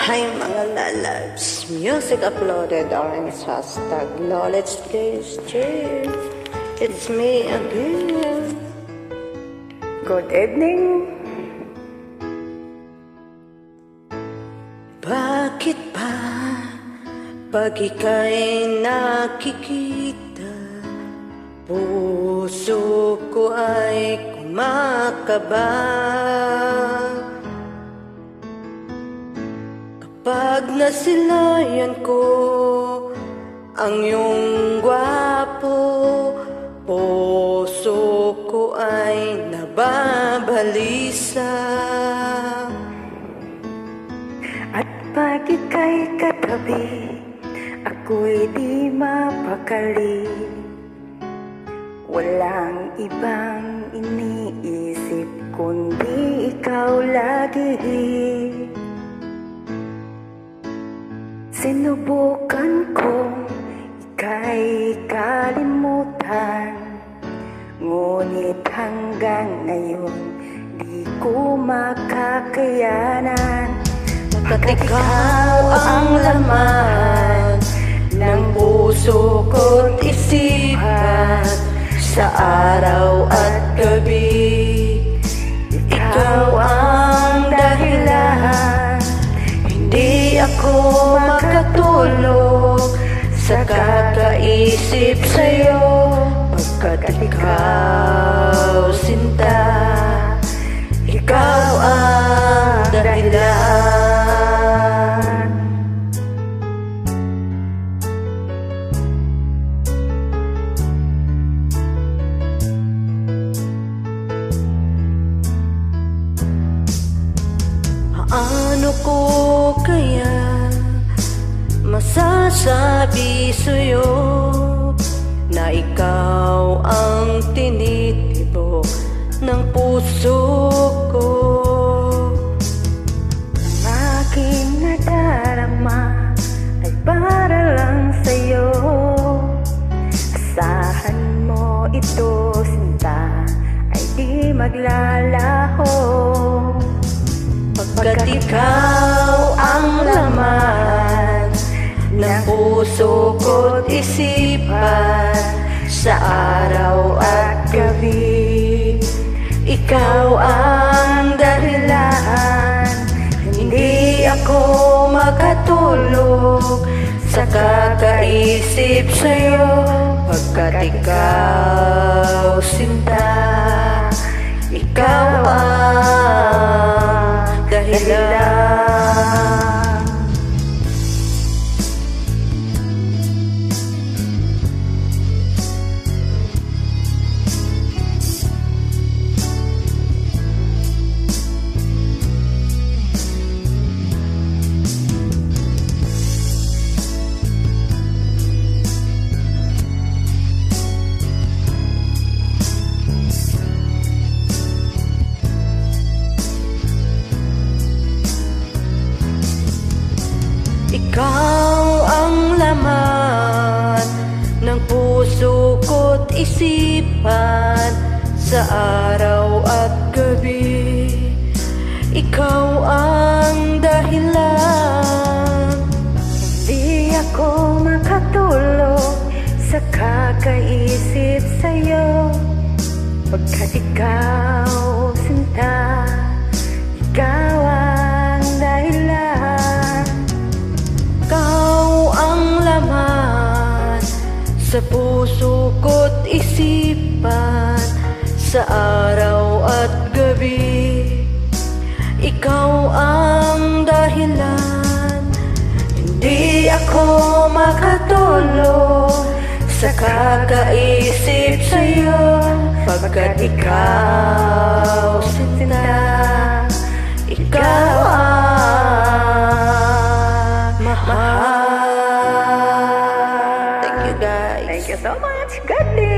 Hi mga lalabs, music uploaded orange hashtag knowledge please cheers. It's me again. Good evening. Bakit ba pag ika'y nakikita, puso ko ay kumakaba? Pag nasilayan ko ang iyong gwapo, puso ko ay nababalisa. At pag ika'y katabi, ako'y di mapakali. Walang ibang iniisip kundi ikaw lagi. Sinubukan kong ika'y kalimutan, ngunit hanggang ngayon di ko makakayanan. Pagkat ikaw ang laman ng puso ko't isipan, sa araw at gabi, ikaw ang dahilan. Hindi ako makatulog sa kakaisip sa'yo, pagkat ikaw sinta, ikaw ang dahilan. Ano ko kaya masasabi sa'yo na ikaw ang tinitibok ng puso ko? Ang aking nadarama ay para lang sa'yo. Asahan mo ito, sinta, ay di maglalaho. Pagkat ikaw ang laman ng puso ko't isipan, sa araw at gabi, ikaw ang dahilan. Hindi ako makatulog sa kakaisip sa'yo, pagkat ikaw sinta, ikaw ang dahilan. Ikaw ang laman ng puso ko't isipan, sa araw at gabi, ikaw ang dahilan. Hindi ako makatulog sa kakaisip sa'yo, pagkat ikaw sinta, ikaw ang dahilan. Ikaw ang laman sa puso ko't isipan, sa araw at gabi, ikaw ang dahilan. Hindi ako makatulog sa kakaisip sa'yo, pagkat ikaw sinta, ikaw ang mahal. Thank you guys. Thank you so much. God bless.